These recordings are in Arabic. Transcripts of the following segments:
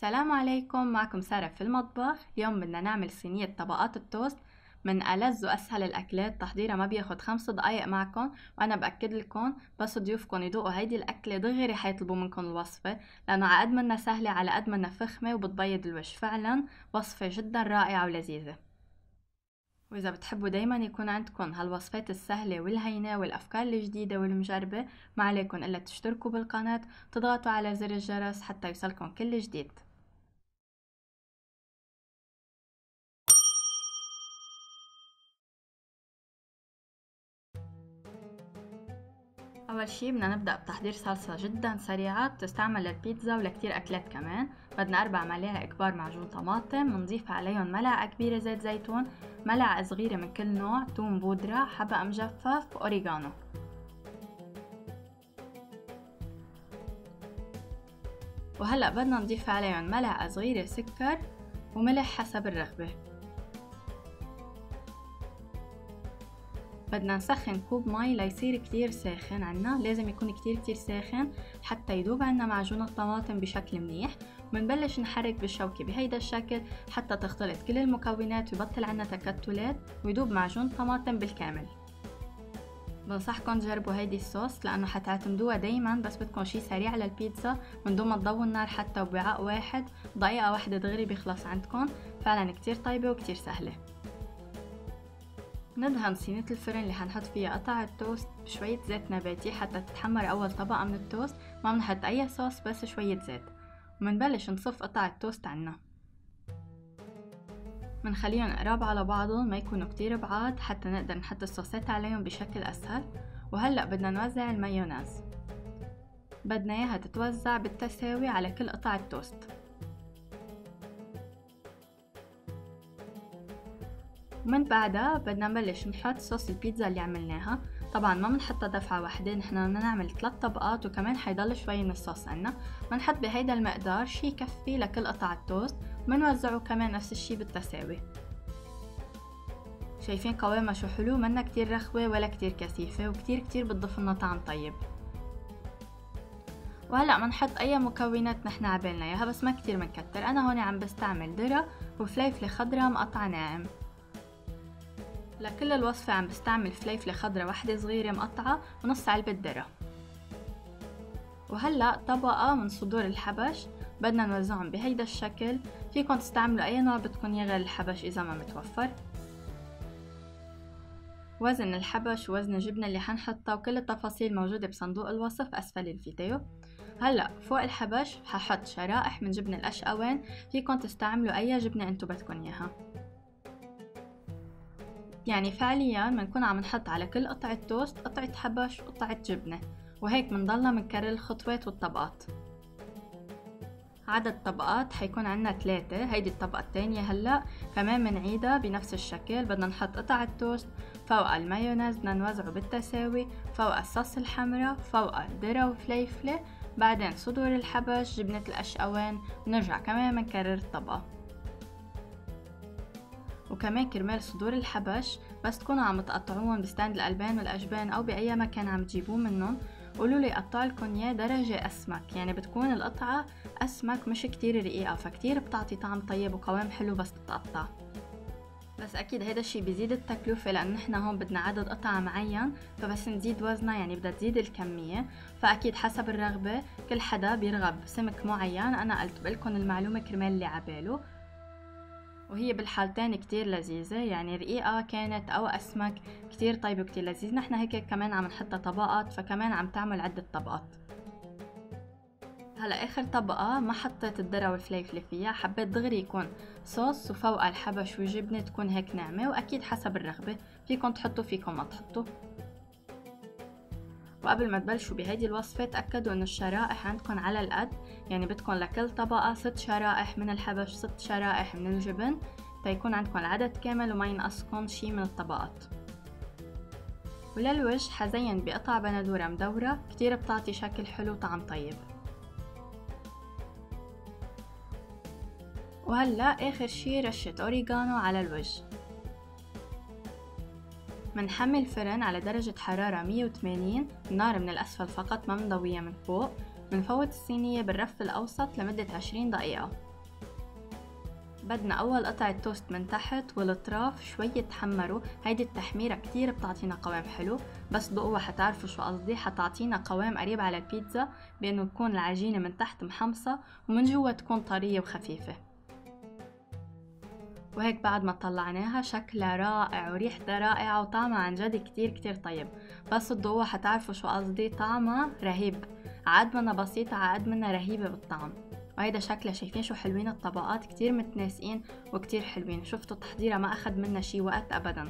السلام عليكم، معكم سارة في المطبخ. اليوم بدنا نعمل صينية طبقات التوست من ألذ وأسهل الأكلات. تحضيرها ما بياخد 5 دقايق معكم، وأنا بأكد لكم بس ضيوفكم يدوقوا هيدي الأكلة دغري حيطلبوا منكم الوصفة، لأنه على قد منا سهلة على قد منا فخمة وبتبيض الوجه. فعلا وصفة جدا رائعة ولذيذة. وإذا بتحبوا دايما يكون عندكم هالوصفات السهلة والهينة والأفكار الجديدة والمجربة، ما عليكم إلا تشتركوا بالقناة وتضغطوا على زر الجرس حتى يوصلكم كل جديد. أول شي بدنا نبدأ بتحضير صلصة جدا سريعة بتستعمل للبيتزا ولكتير أكلات كمان. بدنا 4 ملاعق كبار معجون طماطم، بنضيف عليهم ملعقة كبيرة زيت زيتون، ملعقة صغيرة من كل نوع توم بودرة، حبق مجفف، وأوريغانو. وهلأ بدنا نضيف عليهم ملعقة صغيرة سكر وملح حسب الرغبة. بدنا نسخن كوب مي ليصير كتير ساخن عنا، لازم يكون كتير ساخن حتى يدوب عنا معجون الطماطم بشكل منيح. ومنبلش نحرك بالشوكة بهيدا الشكل حتى تختلط كل المكونات ويبطل عنا تكتلات ويدوب معجون الطماطم بالكامل. بنصحكم تجربوا هيدي الصوص لأنه حتعتمدوها دايما بس بدكم شي سريع للبيتزا من دون ما تضووا النار، حتى بوعاء واحد دقيقة واحدة دغري بيخلص عندكم. فعلا كتير طيبة وكتير سهلة. ندهن صينية الفرن اللي حنحط فيها قطع التوست بشوية زيت نباتي حتى تتحمر أول طبقة من التوست. ما بنحط أي صوص بس شوية زيت. ومنبلش نصف قطع التوست عنا، منخليهم قراب على بعضهم ما يكونوا كتير بعاد حتى نقدر نحط الصوصات عليهم بشكل أسهل. وهلأ بدنا نوزع المايونيز، بدنا اياها تتوزع بالتساوي على كل قطع التوست. ومن بعدها بدنا نبلش نحط صوص البيتزا اللي عملناها. طبعا ما بنحطها دفعة واحدة، نحن بدنا نعمل 3 طبقات وكمان حيضل شوي من الصوص عنا. بنحط بهيدا المقدار شي يكفي لكل قطع التوست، ومنوزعه كمان نفس الشي بالتساوي. شايفين قوامها شو حلو، منا كتير رخوة ولا كتير كثيفة، وكتير بتضيفلنا طعم طيب. وهلأ منحط أي مكونات نحن عبالنا اياها بس ما كتير منكتر. أنا هون عم بستعمل ذرة وفليفلة خضرا مقطعة ناعم. لكل الوصفة عم بستعمل فليفلة خضرا واحدة صغيرة مقطعة ونص علبة ذرة. وهلأ طبقة من صدور الحبش بدنا نوزعهم بهيدا الشكل. فيكن تستعملوا أي نوع بدكن غير الحبش إذا ما متوفر. وزن الحبش ووزن الجبنة اللي حنحطها وكل التفاصيل موجودة بصندوق الوصف أسفل الفيديو. هلأ فوق الحبش ححط شرائح من جبن القشقوان، فيكن تستعملوا أي جبنة انتو بدكن إياها. يعني فعليا منكون عم نحط على كل قطعة توست قطعة حبش وقطعة جبنة، وهيك منضلنا منكرر الخطوات والطبقات. عدد طبقات حيكون عنا 3. هيدي الطبقة الثانية. هلأ كمان منعيدها بنفس الشكل. بدنا نحط قطع التوست فوق المايونيز، بدنا نوزعه بالتساوي فوق الصوص الحمراء، فوق ذرة وفليفلة، بعدين صدور الحبش، جبنة القشقوان، ونرجع كمان منكرر الطبقة. وكمان كرمال صدور الحبش بس تكونوا عم تقطعوهم بستاند الألبان والأجبان أو بأي مكان عم تجيبوه منهم، قولولي قطعلكن ياه درجة أسمك، يعني بتكون القطعة أسمك مش كتير رقيقة، فكتير بتعطي طعم طيب وقوام حلو بس تتقطع. بس أكيد هيدا الشي بيزيد التكلفة لأن نحنا هون بدنا عدد قطع معين، فبس نزيد وزنها يعني بدها تزيد الكمية. فأكيد حسب الرغبة، كل حدا بيرغب سمك معين. أنا قلت بقلكن المعلومة كرمال اللي عباله. وهي بالحالتين كتير لذيذة، يعني رقيقة كانت أو أسمك كتير طيبة وكتير لذيذ. نحن هيك كمان عم نحطها طبقات فكمان عم تعمل عدة طبقات. هلا آخر طبقة ما حطيت الذرة والفليفلة فيها، حبيت دغري يكون صوص وفوق الحبش وجبنة تكون هيك ناعمة، وأكيد حسب الرغبة فيكم تحطوا فيكم ما تحطوا. وقبل ما تبلشوا بهيدي الوصفة تأكدوا انه الشرائح عندكم على القد، يعني بدكم لكل طبقة 6 شرائح من الحبش، 6 شرائح من الجبن، تيكون عندكم العدد كامل وما ينقصكم شي من الطبقات. وللوجه حزين بقطع بندورة مدورة كتير بتعطي شكل حلو وطعم طيب. وهلا آخر شي رشة أوريغانو على الوجه. منحمل الفرن على درجة حرارة 180، النار من الأسفل فقط ما منضويها من فوق. منفوت الصينية بالرف الأوسط لمدة 20 دقيقة. بدنا أول قطعة توست من تحت والأطراف شوي يتحمروا. هيدي التحميرة كتير بتعطينا قوام حلو، بس دوقوها حتعرفوا شو قصدي. حتعطينا قوام قريب على البيتزا بأنه تكون العجينة من تحت محمصة ومن جوا تكون طرية وخفيفة. وهيك بعد ما طلعناها شكلها رائع وريحتها رائعة وطعمها عن جد كتير كتير طيب. بس تدوقوها حتعرفوا شو قصدي، طعمها رهيب، عاد منا بسيطة عاد منا رهيبة بالطعم. وهيدا شكلها، شايفين شو حلوين الطبقات، كتير متناسقين وكتير حلوين. شفتوا تحضيرها ما أخد منا شي وقت أبدا.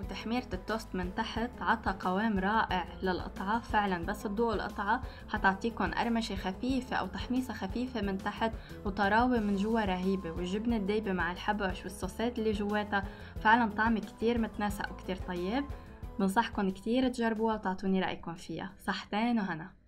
وتحميرة التوست من تحت عطى قوام رائع للقطعة فعلا. بس تدوقوا القطعة حتعطيكم قرمشة خفيفة أو تحميصة خفيفة من تحت وطراوة من جوا رهيبة. والجبنة الدايبة مع الحبش والصوصات اللي جواتها فعلا طعم كتير متناسق وكتير طيب. بنصحكم كتير تجربوها وتعطوني رأيكم فيها. صحتين وهنا.